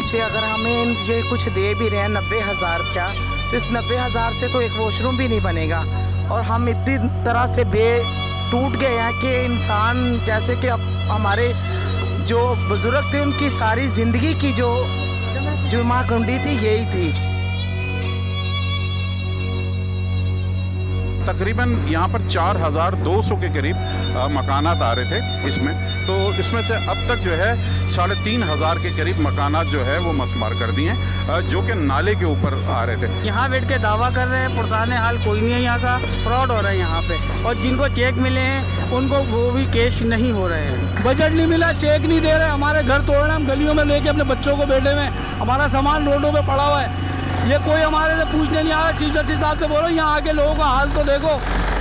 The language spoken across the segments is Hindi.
पूछे, अगर हमें ये कुछ दे भी रहे हैं 90,000 रुपया, तो इस 90,000 से तो एक वॉशरूम भी नहीं बनेगा। और हम इतनी तरह से टूट गए हैं कि इंसान जैसे कि अब हमारे जो बुजुर्ग थे उनकी सारी ज़िंदगी की जो जुमा कुंडी थी यही थी। तकरीबन यहाँ पर 4,200 के करीब मकानात आ रहे थे इसमें, तो इसमें से अब तक जो है 3,500 के करीब मकानात जो है वो मसमार कर दिए हैं, जो कि नाले के ऊपर आ रहे थे। यहाँ बैठ के दावा कर रहे हैं, पुरसाने हाल कोई नहीं है, यहाँ का फ्रॉड हो रहा है यहाँ पे, और जिनको चेक मिले हैं उनको वो भी कैश नहीं हो रहे हैं। बजट नहीं मिला, चेक नहीं दे रहे, हमारे घर तोड़ रहे, हम गलियों में लेके अपने बच्चों को बैठे हुए, हमारा सामान रोडों पे पड़ा हुआ है। ये कोई हमारे से पूछने नहीं आ रहा। चीफ जस्टिस साहब से बोलो, यहाँ आके लोगों का हाल तो देखो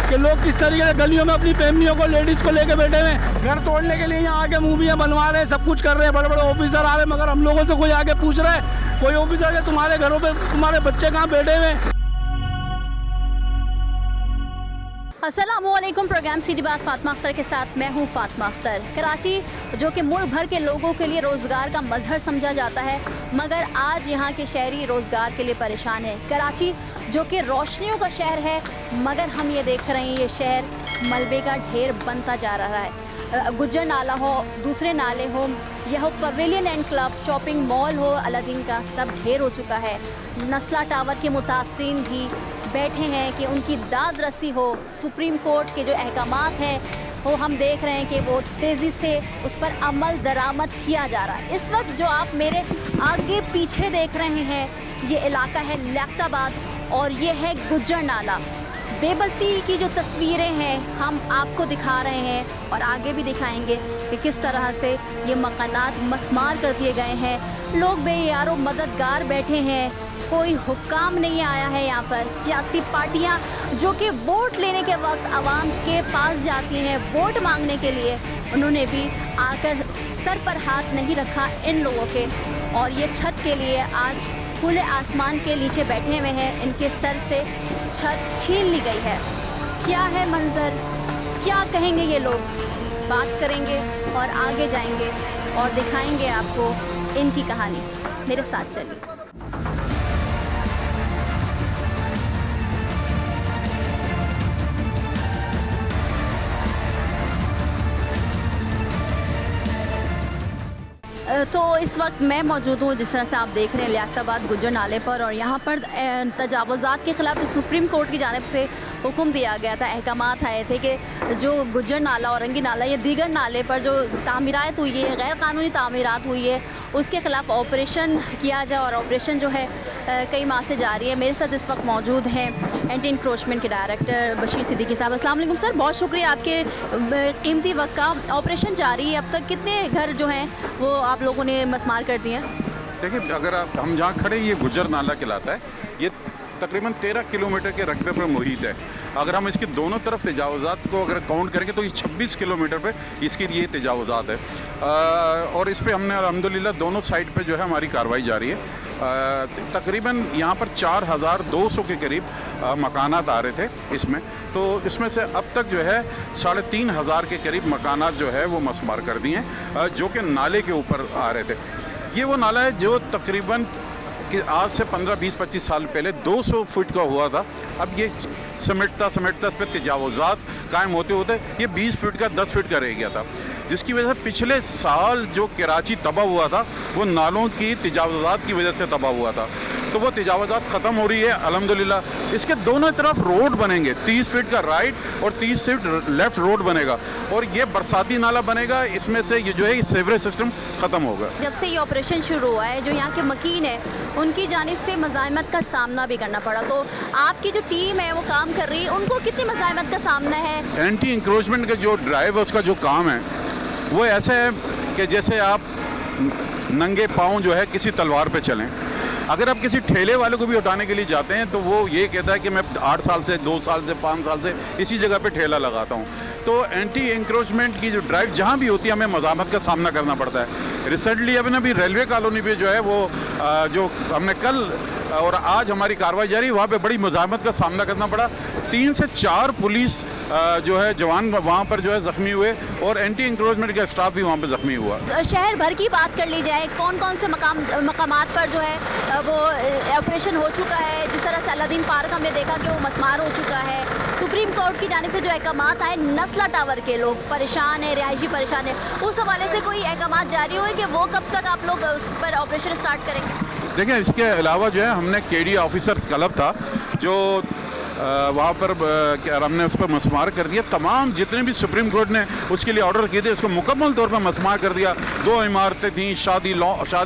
कि लोग किस तरीके से गलियों में अपनी फैमिलियों को, लेडीज़ को लेके बैठे हुए, घर तोड़ने के लिए यहाँ आके मूवियाँ बनवा रहे हैं, सब कुछ कर रहे हैं, बड़े बड़े ऑफिसर आ रहे हैं, मगर हम लोगों से कोई आके पूछ रहा है, कोई ऑफिसर के तुम्हारे घरों पे तुम्हारे बच्चे कहाँ बैठे हुए हैं। अस्सलामुअलैकुम। प्रोग्राम सीधी बात फातिमा अख्तर के साथ मैं हूँ फातिमा अख्तर। कराची जो कि मुल्क भर के लोगों के लिए रोज़गार का मजहर समझा जाता है, मगर आज यहाँ के शहरी रोज़गार के लिए परेशान है। कराची जो कि रोशनियों का शहर है, मगर हम ये देख रहे हैं ये शहर मलबे का ढेर बनता जा रहा है। गुज्जर नाला हो, दूसरे नाले हो, यह हो pavilion and club, shopping mall हो, अलादीन का, सब ढेर हो चुका है। नस्ला टावर के मुतासरीन भी बैठे हैं कि उनकी दाद रसी हो। सुप्रीम कोर्ट के जो अहकामात हैं वो हम देख रहे हैं कि वो तेज़ी से उस पर अमल दरामद किया जा रहा है। इस वक्त जो आप मेरे आगे पीछे देख रहे हैं ये इलाका है लियाकताबाद और ये है गुज्जर नाला। बेबसी की जो तस्वीरें हैं हम आपको दिखा रहे हैं और आगे भी दिखाएंगे कि किस तरह से ये मकानात मसमार कर दिए गए हैं। लोग बेयारो मददगार बैठे हैं, कोई हुक्काम नहीं आया है यहाँ पर। सियासी पार्टियाँ जो कि वोट लेने के वक्त आवाम के पास जाती हैं वोट मांगने के लिए, उन्होंने भी आकर सर पर हाथ नहीं रखा इन लोगों के, और ये छत के लिए आज खुले आसमान के नीचे बैठे हुए हैं। इनके सर से छत छीन ली गई है। क्या है मंजर, क्या कहेंगे ये लोग, बात करेंगे और आगे जाएंगे और दिखाएंगे आपको इनकी कहानी। मेरे साथ चलिए। तो इस वक्त मैं मौजूद हूँ, जिस तरह से आप देख रहे हैं, लियाकताबाद गुज्जर नाले पर, और यहाँ पर तजावुज़ात के ख़िलाफ़ सुप्रीम कोर्ट की जानिब से हुक्म दिया गया था, अहकामात आए थे कि जो गुज्जर नाला, औरंगी नाला या दीगर नाले पर जो तामीरात हुई है, गैर कानूनी तामीरात हुई है, उसके ख़िलाफ़ ऑपरेशन किया जाए। और ऑपरेशन जो है कई माह से जारी है। मेरे साथ इस वक्त मौजूद हैं एंटी इंक्रोचमेंट के डायरेक्टर बशीर सिद्दीकी साहब। अस्सलाम वालेकुम सर, बहुत शुक्रिया आपके कीमती वक्त का। ऑपरेशन जारी है, अब तक कितने घर जो हैं वो आप लोगों ने मसमार कर दिए हैं? देखिए, अगर हम जहाँ खड़े ये गुज्जर नाला कहलाता है, ये तकरीबन 13 किलोमीटर के रकबे पर मुहित है। अगर हम इसकी दोनों तरफ तजावुज़ात को अगर काउंट करेंगे तो ये 26 किलोमीटर पे इसके लिए तजावुज़ात है। और इस पर हमने अल्हम्दुलिल्लाह दोनों साइड पे जो है हमारी कार्रवाई जारी है। तकरीबन यहाँ पर 4,200 के करीब मकानात आ रहे थे इसमें, तो इसमें से अब तक जो है 3,500 के करीब मकानात जो है वो मसमार कर दिए हैं, जो कि नाले के ऊपर आ रहे थे। ये वो नाला है जो तकरीबन कि आज से 15, 20, 25 साल पहले 200 फुट का हुआ था। अब ये समेटता इस पर तजावुज़ात कायम होते होते ये 20 फुट का, 10 फुट का रह गया था, जिसकी वजह से पिछले साल जो कराची तबाह हुआ था वो नालों की तजावुज़ात की वजह से तबाह हुआ था। तो वो तजावुज़ात ख़त्म हो रही है अल्हम्दुलिल्लाह। इसके दोनों तरफ रोड बनेंगे, 30 फीट का राइट और 30 फीट लेफ़्ट रोड बनेगा, और ये बरसाती नाला बनेगा। इसमें से ये जो है सीवरेज सिस्टम ख़त्म होगा। जब से ये ऑपरेशन शुरू हुआ है, जो यहाँ के मकीन है उनकी जानिब से मज़ाहमत का सामना भी करना पड़ा, तो आपकी जो टीम है वो काम कर रही है, उनको कितनी मज़ाहमत का सामना है? एंटी इंक्रोचमेंट का जो ड्राइव है उसका जो काम है वो ऐसे है कि जैसे आप नंगे पाँव जो है किसी तलवार पे चलें। अगर आप किसी ठेले वाले को भी उठाने के लिए जाते हैं तो वो ये कहता है कि मैं 8 साल से, 2 साल से, 5 साल से इसी जगह पे ठेला लगाता हूँ। तो एंटी इंक्रोचमेंट की जो ड्राइव जहाँ भी होती है हमें मज़ाहमत का सामना करना पड़ता है। रिसेंटली अभी रेलवे कॉलोनी पे जो है वो जो हमने कल और आज हमारी कार्रवाई जारी, वहाँ पे बड़ी मज़ाहमत का सामना करना पड़ा। 3 से 4 पुलिस जो है जवान वहाँ पर जो है ज़ख्मी हुए और एंटी इंक्रोचमेंट का स्टाफ भी वहाँ पर ज़ख्मी हुआ। शहर भर की बात कर ली जाए, कौन कौन से मकामात पर जो है वो ऑपरेशन हो चुका है? जिस तरह से अलादीन पार्क हमने देखा कि वो मस्मार हो चुका है। सुप्रीम कोर्ट की जानिब से जो अहकामात आए, नस्ला टावर के लोग परेशान है, रिहायशी परेशान है, उस हवाले से कोई अहकामात जारी हुए कि वो कब तक आप लोग उस पर ऑपरेशन स्टार्ट करेंगे? देखिए, इसके अलावा जो है हमने केडी ऑफिसर्स क्लब था जो वहाँ पर हमने उस पर मस्मार कर दिया। तमाम जितने भी सुप्रीम कोर्ट ने उसके लिए ऑर्डर किए थे उसको मुकम्मल तौर पर मस्मार कर दिया। 2 इमारतें थीं, शादी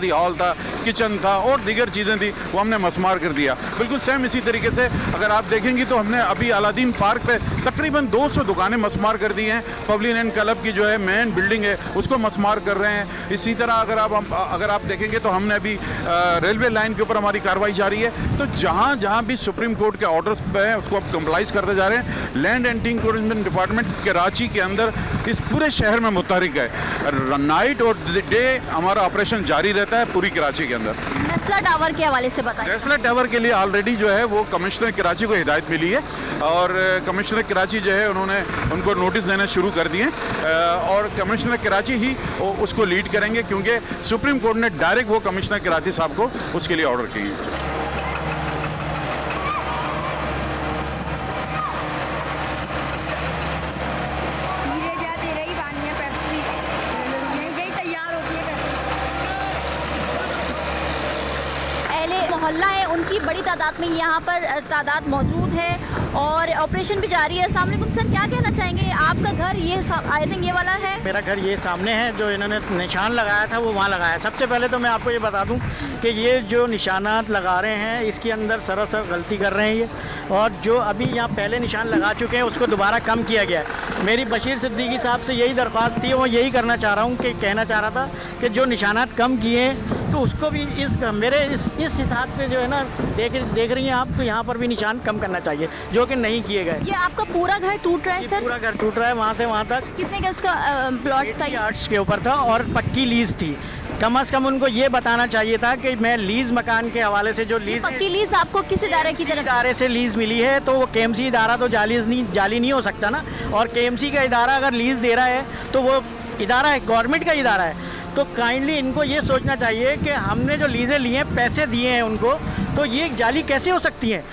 हॉल था, किचन था और दीगर चीज़ें थी, वो हमने मस्मार कर दिया। बिल्कुल सेम इसी तरीके से अगर आप देखेंगी तो हमने अभी अलादीन पार्क पे तकरीबन 200 दुकानें मस्मार कर दी हैं। पवेलियन एंड क्लब की जो है मेन बिल्डिंग है उसको मस्मार कर रहे हैं। इसी तरह अगर आप देखेंगे तो हमने अभी रेलवे लाइन के ऊपर हमारी कार्रवाई जारी है। तो जहाँ जहाँ भी सुप्रीम कोर्ट के ऑर्डर्स पे हैं उसको अब कंप्लाइज करते जा रहे हैं। Land anti encroachment department Karachi के अंदर इस पूरे शहर में मुतहरिक है। नाइट और डे हमारा ऑपरेशन जारी रहता है पूरी कराची के अंदर। नस्ला टावर के हवाले से बताइए। नस्ला टावर के लिए ऑलरेडी जो है वो कमिश्नर कराची को हिदायत मिली है और कमिश्नर कराची जो है उन्होंने उनको नोटिस देने शुरू कर दिए और कमिश्नर कराची ही उसको लीड करेंगे क्योंकि सुप्रीम कोर्ट ने डायरेक्ट वो कमिश्नर कराची साहब को उसके लिए ऑर्डर किए। मोहल्ला है उनकी बड़ी तादाद में यहाँ पर तादाद मौजूद है और ऑपरेशन भी जारी है। अस्सलाम वालेकुम सर, क्या कहना चाहेंगे? आपका घर ये आई थिंक ये वाला है? मेरा घर ये सामने है, जो इन्होंने निशान लगाया था वो वहाँ लगाया। सबसे पहले तो मैं आपको ये बता दूं कि ये जो निशानात लगा रहे हैं इसके अंदर सरासर गलती कर रहे हैं ये, और जो अभी यहाँ पहले निशान लगा चुके हैं उसको दोबारा कम किया गया है। मेरी बशीर सिद्दीकी साहब से यही दरख्वास्त थी, वो यही करना चाह रहा हूँ कि कहना चाह रहा था कि जो निशानात कम किए तो उसको भी मेरे इस हिसाब से जो है ना देख रही हैं आप, तो यहाँ पर भी निशान कम करना चाहिए जो कि नहीं किए गए। ये आपका पूरा घर टूट रहा है सर? पूरा घर टूट रहा है, वहाँ से वहाँ तक। कितने गज का प्लॉट था? 8 के ऊपर था और पक्की लीज थी। कम से कम उनको ये बताना चाहिए था कि मैं लीज मकान के हवाले से जो लीज पक्की लीज आपको किस इदारे की तरफ? इदारे से लीज मिली है, तो वो KMC इदारा तो जाली नहीं हो सकता ना, और KMC का इदारा अगर लीज दे रहा है तो वो इदारा है, गवर्नमेंट का इदारा है। तो काइंडली इनको ये सोचना चाहिए कि हमने जो लीजें ली हैं, पैसे दिए हैं उनको, तो ये जाली कैसे हो सकती हैं?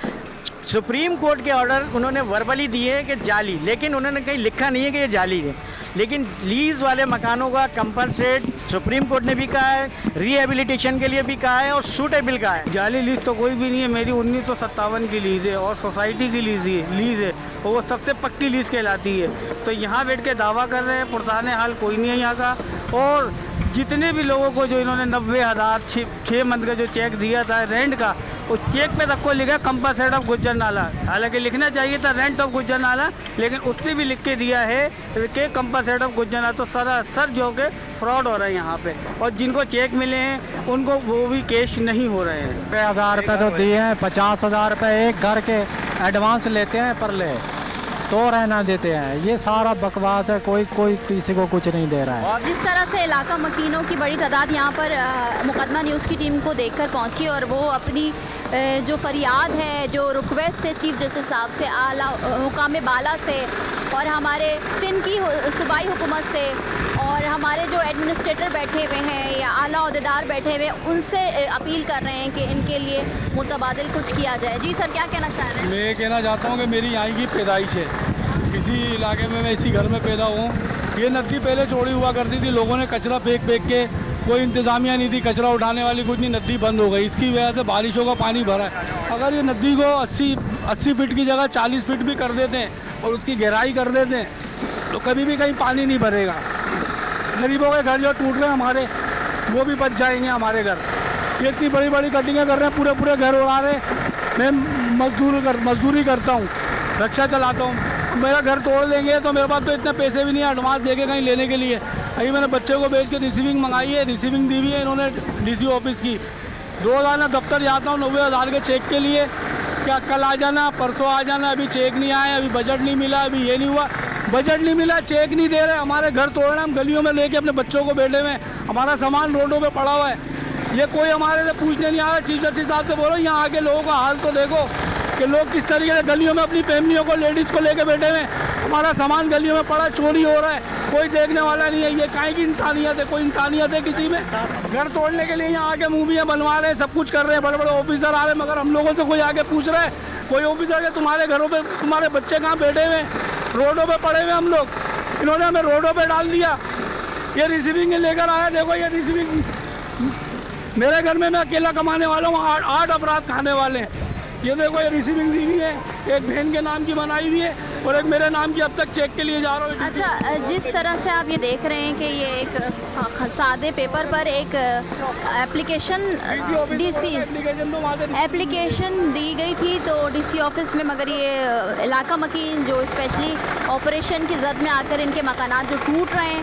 सुप्रीम कोर्ट के ऑर्डर उन्होंने वर्बली दिए हैं कि जाली, लेकिन उन्होंने कहीं लिखा नहीं है कि ये जाली है। लेकिन लीज़ वाले मकानों का कंपनसेट सुप्रीम कोर्ट ने भी कहा है, रिहेबिलिटेशन के लिए भी कहा है और सूटेबल कहा है। जाली लीज तो कोई भी नहीं है, मेरी 1957 की लीज है और सोसाइटी की लीज है और वो सबसे पक्की लीज कहलाती है। तो यहाँ बैठ के दावा कर रहे हैं, पुरसाने हाल कोई नहीं है यहाँ का। और जितने भी लोगों को जो इन्होंने 90,000 6 मंथ का जो चेक दिया था रेंट का, उस चेक पे सबको लिखा कंपनसेट ऑफ गुज्जर नाला। हालांकि लिखना चाहिए था रेंट ऑफ गुज्जर नाला, लेकिन उसने भी लिख के दिया है कि कंपनसेट ऑफ गुज्जर नाला। तो सर जो के फ्रॉड हो रहे हैं यहाँ पे, और जिनको चेक मिले हैं उनको वो भी कैश नहीं हो रहे हैं। 90,000 रुपये तो दिए हैं, 50,000 रुपये एक घर के एडवांस लेते हैं पर ले तो रहना देते हैं। ये सारा बकवास है, कोई किसी को कुछ नहीं दे रहा है। जिस तरह से इलाका मकीनों की बड़ी तादाद यहाँ पर मुकदमा न्यूज़ की टीम को देखकर पहुँची और वो अपनी जो फरियाद है, जो रिक्वेस्ट है चीफ जस्टिस साहब से, आला हुकाम बाला से और हमारे सिंध की सूबाई हुकूमत से और हमारे जो एडमिनिस्ट्रेटर बैठे हुए हैं या आला अहदेदार बैठे हुए हैं, उनसे अपील कर रहे हैं कि इनके लिए मुतबादिल कुछ किया जाए। जी सर, क्या कहना चाह रहे हैं? मैं कहना चाहता हूँ कि मेरी यहाँ की पैदाइश है, इसी इलाके में मैं इसी घर में पैदा हुआ हूँ। ये नदी पहले चौड़ी हुआ करती थी, लोगों ने कचरा फेंक के, कोई इंतज़ामिया नहीं थी कचरा उठाने वाली, कुछ नहीं, नदी बंद हो गई। इसकी वजह से बारिशों का पानी भरा है। अगर ये नदी को 80 फीट की जगह 40 फीट भी कर देते हैं और उसकी गहराई कर देते हैं तो कभी भी कहीं पानी नहीं भरेगा। गरीबों के घर जो टूट रहे हैं हमारे, वो भी बच जाएंगे हमारे घर। ये इतनी बड़ी बड़ी कटिंगें कर रहे हैं, पूरे घर उड़ा रहे हैं। मैं मजदूरी करता हूँ, रिक्शा चलाता हूँ, मेरा घर तोड़ देंगे तो मेरे पास तो इतने पैसे भी नहीं है एडवांस दे के कहीं लेने के लिए। अभी मैंने बच्चे को भेज के रिसीविंग मंगाई है, रिसीविंग दी हुई है इन्होंने DC ऑफिस की। रोज़ाना दफ्तर जाता हूँ 90,000 के चेक के लिए, क्या कल आ जाना, परसों आ जाना, अभी चेक नहीं आया, अभी बजट नहीं मिला, अभी ये नहीं हुआ, बजट नहीं मिला, चेक नहीं दे रहे, हमारे घर तोड़ रहे हैं, हम गलियों में लेके अपने बच्चों को बैठे हुए, हमारा सामान रोडों पे पड़ा हुआ है। ये कोई हमारे से पूछने नहीं आ रहा। चीफ जस्टिस साहब से बोलो यहाँ आके लोगों का हाल तो देखो कि लोग किस तरीके से गलियों में अपनी फैमिलियों को, लेडीज़ को लेके बैठे हुए हैं। हमारा सामान गलियों में पड़ा, चोरी हो रहा है, कोई देखने वाला नहीं है। ये काहे की इंसानियत है? कोई इंसानियत है किसी में? घर तोड़ने के लिए यहाँ आके मूवियाँ बनवा रहे हैं, सब कुछ कर रहे हैं, बड़े बड़े ऑफिसर आ रहे हैं, मगर हम लोगों से कोई आके पूछ रहा है? कोई ऑफिसर के तुम्हारे घरों पे तुम्हारे बच्चे कहाँ बैठे हुए, रोडों पे पड़े हुए हम लोग, इन्होंने हमें रोडों पे डाल दिया। ये रिसीविंग लेकर आया, देखो ये रिसीविंग, मेरे घर में मैं अकेला कमाने वाला हूँ, 8 अपराध खाने वाले हैं। ये देखो ये रिसीविंग दी हुई है, एक बहन के नाम की बनाई हुई है और एक मेरे नाम की अब तक चेक के लिए जा रहा हूँ। अच्छा, जिस तरह से आप ये देख रहे हैं कि ये एक सादे पेपर पर एक एप्लीकेशन एप्लीकेशन दी गई थी तो डीसी ऑफिस में, मगर ये इलाका मकीन जो स्पेशली ऑपरेशन की जद में आकर इनके मकानात जो टूट रहे हैं,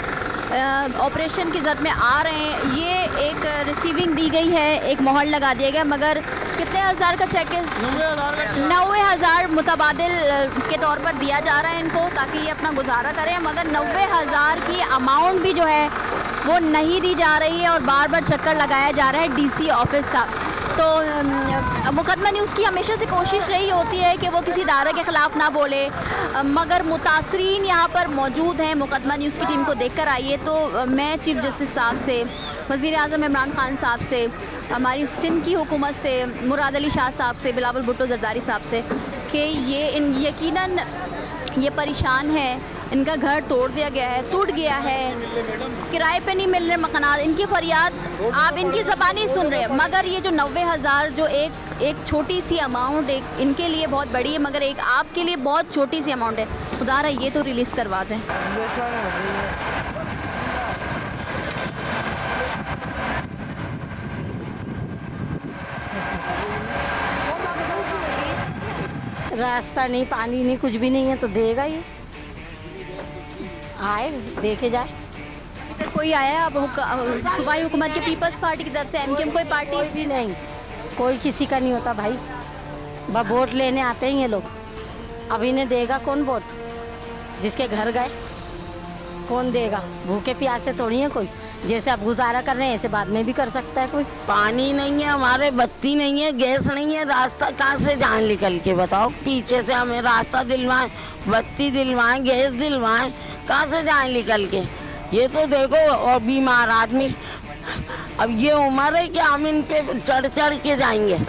ऑपरेशन की जद में आ रहे हैं, ये एक रिसीविंग दी गई है, एक मोहर लगा दिया गया, मगर कितने हज़ार का चेक है? 90,000 मुतबादिल के तौर पर दिया जा रहा है इनको, ताकि ये अपना गुजारा करें, मगर 90,000 की अमाउंट भी जो है वो नहीं दी जा रही है और बार बार चक्कर लगाया जा रहा है डीसी ऑफिस का। तो मुकदमा न्यूज़ की हमेशा से कोशिश रही होती है कि वो किसी इदारे के ख़िलाफ़ ना बोले, मगर मुतासरीन यहाँ पर मौजूद हैं। मुकदमा न्यूज़ की टीम को देख कर आइए। तो मैं चीफ जस्टिस साहब से, वज़ीर आज़म इमरान खान साहब से, हमारी सिंध की हुकूमत से, मुराद अली शाह साहब से, बिलावल भुट्टो जरदारी साहब से, कि ये यकीनन ये परेशान है, इनका घर तोड़ दिया गया है, टूट गया है, किराए पे नहीं मिल रहे मकानात, इनकी फरियाद आप इनकी ज़बानी सुन रहे हैं, मगर ये जो 90,000 जो एक छोटी सी अमाउंट एक इनके लिए बहुत बड़ी है, मगर एक आपके लिए बहुत छोटी सी अमाउंट है, खुदा रहा ये तो रिलीज़ करवा दें। रास्ता नहीं, पानी नहीं, कुछ भी नहीं है तो देगा ये, आए देखे जाए। अभी तक कोई आया है? अब सूबाई हुकूमत के पीपल्स पार्टी की तरफ से, एमकेएम कोई पार्टी? कोई भी नहीं, कोई किसी का नहीं होता भाई, बस वोट लेने आते हैं ये लोग। अब इन्हें देगा कौन वोट? जिसके घर गए कौन देगा? भूखे प्यासे थोड़ी है कोई, जैसे आप गुजारा कर रहे हैं ऐसे बाद में भी कर सकता है कोई। पानी नहीं है हमारे, बत्ती नहीं है, गैस नहीं है, रास्ता कहाँ से जाए निकल के बताओ? पीछे से हमें रास्ता दिलवाएं, बत्ती दिलवाएं, गैस दिलवाएं, कहाँ से जाए निकल के? ये तो देखो, और बीमार आदमी, अब ये उम्र है कि हम इन पे चढ़ चढ़ के जाएंगे?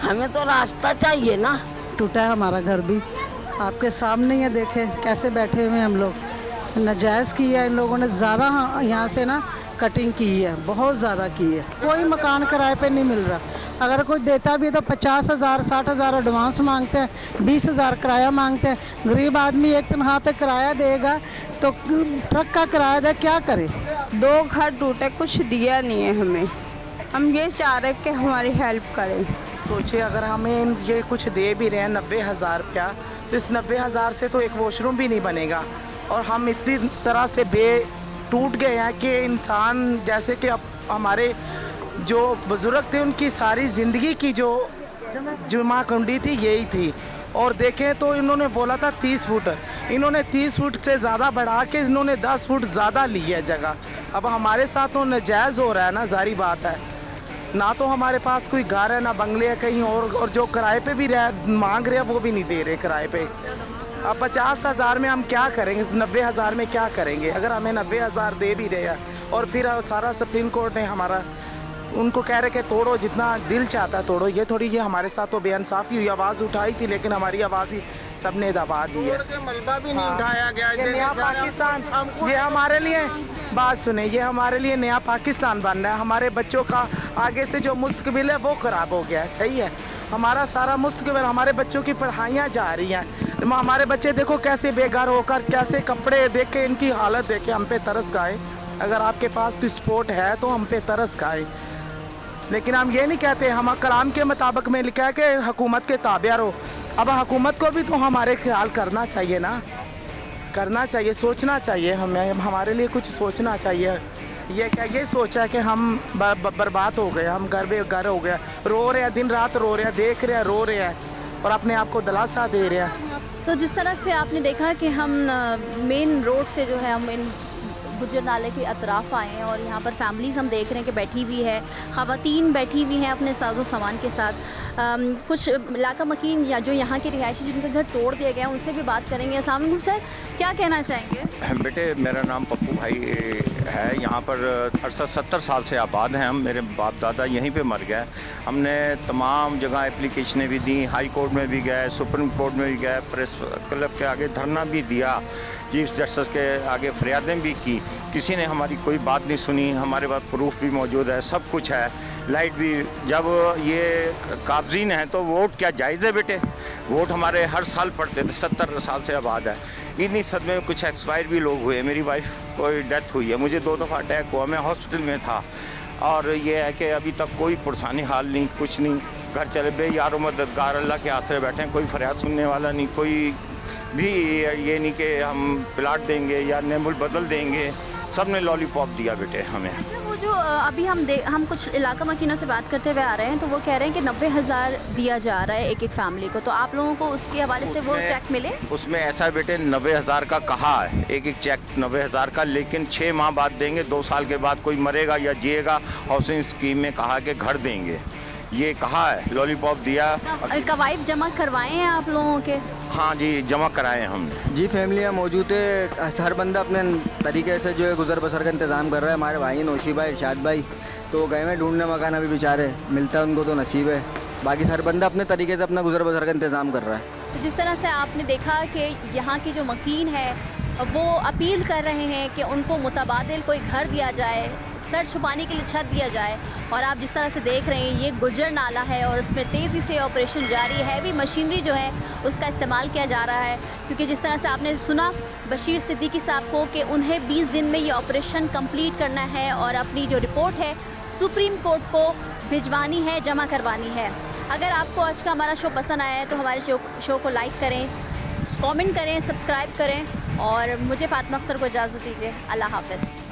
हमें तो रास्ता चाहिए ना। टूटा है हमारा घर भी, आपके सामने ही देखे कैसे बैठे हुए हम लोग। नाजायज़ की है इन लोगों ने, ज़्यादा यहाँ से ना कटिंग की है, बहुत ज़्यादा की है। कोई मकान किराए पे नहीं मिल रहा, अगर कोई देता भी है तो 50,000 60,000 एडवांस मांगते हैं, 20,000 किराया मांगते हैं। गरीब आदमी एक तनख्वाह पे किराया देगा तो ट्रक का किराया दे, क्या करे? 2 घर टूटे, कुछ दिया नहीं है हमें, हम ये चाह रहे कि हमारी हेल्प करें। सोचिए अगर हमें ये कुछ दे भी रहे हैं 90,000 रुपया, तो इस 90,000 से तो एक वॉशरूम भी नहीं बनेगा, और हम इतनी तरह से टूट गए हैं कि इंसान, जैसे कि अब हमारे जो बुज़ुर्ग थे उनकी सारी ज़िंदगी की जो जुमा कुंडी थी यही थी, और देखें तो इन्होंने बोला था 30 फुट, इन्होंने 30 फुट से ज़्यादा बढ़ा के इन्होंने 10 फुट ज़्यादा ली है जगह। अब हमारे साथ तो नाजायज़ हो रहा है ना, जारी बात है, ना तो हमारे पास कोई घर है ना बंगले है कहीं, और जो किराए पे भी मांग रहे हैं वो भी नहीं दे रहे किराए पे। अब 50,000 में हम क्या करेंगे? 90,000 में क्या करेंगे? अगर हमें 90,000 दे भी रहे हैं, और फिर सारा सुप्रीम कोर्ट ने हमारा उनको कह रहे कि तोड़ो, जितना दिल चाहता है तोड़ो। ये थोड़ी, ये हमारे साथ तो बेइंसाफ़ी हुई, आवाज़ उठाई थी लेकिन हमारी आवाज़ ही सबने दबा दी है। मलबा भी नहीं उठाया गया। ये नया पाकिस्तान, ये हमारे लिए, बात सुने, ये हमारे लिए नया पाकिस्तान बन रहा है। हमारे बच्चों का आगे से जो मुस्तकबिल है वो ख़राब हो गया है, सही है, हमारा सारा मुस्तकबिल, हमारे बच्चों की पढ़ाइयाँ जा रही हैं, हमारे बच्चे देखो कैसे बेघर होकर, कैसे कपड़े देख के, इनकी हालत देख के हम पे तरस खाए। अगर आपके पास कोई सपोर्ट है तो हम पे तरस खाए, लेकिन हम ये नहीं कहते, हम कलाम के मुताबिक में लिखा है कि हुकूमत के ताबे रहो। अब हुकूमत को भी तो हमारे ख्याल करना चाहिए ना, करना चाहिए, सोचना चाहिए, हमें हमारे लिए कुछ सोचना चाहिए। ये क्या ये सोचा है कि हम बर्बाद हो गए, हम घर हो गया, रो रहे हैं, दिन रात रो रहे हैं, देख रहे हैं, रो रहे हैं और अपने आप को दिलासा दे रहे हैं। तो जिस तरह से आपने देखा कि हम मेन रोड से जो है हम इन गुजर नाले के अतराफ़ आए हैं, और यहाँ पर फैमिलीज़ हम देख रहे हैं कि बैठी हुई है, ख़वातीन बैठी हुई हैं अपने साजो सामान के साथ। कुछ इलाका मकीन या जो यहाँ के रिहायशी जिनके घर तोड़ दिए गए हैं उनसे भी बात करेंगे। अस्सलाम वालेकुम सर, क्या कहना चाहेंगे? बेटे मेरा नाम पप्पू भाई है, यहाँ पर 70 साल से आबाद हैं हम। मेरे बाप दादा यहीं पे मर गए। हमने तमाम जगह एप्लीकेशनें भी दी, हाई कोर्ट में भी गए, सुप्रीम कोर्ट में भी गए, प्रेस क्लब के आगे धरना भी दिया, चीफ जस्टिस के आगे फरियादें भी की। किसी ने हमारी कोई बात नहीं सुनी। हमारे पास प्रूफ भी मौजूद है, सब कुछ है, लाइट भी। जब ये काबजीन हैं तो वोट क्या जायज़ है बेटे? वोट हमारे हर साल पड़ते थे, 70 साल से आबाद है। इन्हीं सदमे में कुछ एक्सपायर भी लोग हुए। मेरी वाइफ कोई डेथ हुई है, मुझे 2 दफ़ा अटैक हुआ, मैं हॉस्पिटल में था। और ये है कि अभी तक कोई पुरसानी हाल नहीं, कुछ नहीं। घर चले बे यारो मददगार अल्लाह के आसरे बैठे हैं, कोई फरियाद सुनने वाला नहीं, कोई भी ये नहीं कि हम प्लाट देंगे या नेमुल बदल देंगे। सब ने लॉलीपॉप दिया बेटे हमें। अच्छा, वो जो अभी हम कुछ इलाका मकीनों से बात करते हुए आ रहे हैं तो वो कह रहे हैं कि 90,000 दिया जा रहा है एक एक फैमिली को, तो आप लोगों को उसके हवाले से वो चेक मिले? उसमें ऐसा बेटे 90,000 का कहा है, एक एक चेक 90,000 का, लेकिन 6 माह बाद देंगे। 2 साल के बाद कोई मरेगा या जिएगा, हाउसिंग स्कीम में कहा कि घर देंगे, ये कहा है, लॉलीपॉप दिया। कवायद जमा करवाए हैं आप लोगों के? हाँ जी, जमा कराए हैं हमने जी। फैमिलियाँ मौजूद है, हर बंदा अपने तरीके से जो है गुजर बसर का इंतज़ाम कर रहा है। हमारे भाई नौशी भाई, इरशाद भाई तो गए हैं ढूंढने मकान, अभी बेचारे मिलता है उनको तो नसीब है। बाकी हर बंदा अपने तरीके से अपना गुजर बसर का इंतज़ाम कर रहा है। तो जिस तरह से आपने देखा कि यहाँ की जो मकीन है वो अपील कर रहे हैं कि उनको मुतबादिल कोई घर दिया जाए, सर छुपाने के लिए छत दिया जाए। और आप जिस तरह से देख रहे हैं ये गुजर नाला है और उसमें तेज़ी से ऑपरेशन जारी है। हैवी मशीनरी जो है उसका इस्तेमाल किया जा रहा है, क्योंकि जिस तरह से आपने सुना बशीर सिद्दीकी साहब को कि उन्हें 20 दिन में ये ऑपरेशन कंप्लीट करना है और अपनी जो रिपोर्ट है सुप्रीम कोर्ट को भिजवानी है, जमा करवानी है। अगर आपको आज का हमारा शो पसंद आया है तो हमारे शो को लाइक करें, कमेंट करें, सब्सक्राइब करें और मुझे फातिमा अख्तर को इजाज़त दीजिए। अल्लाह हाफ़िज़।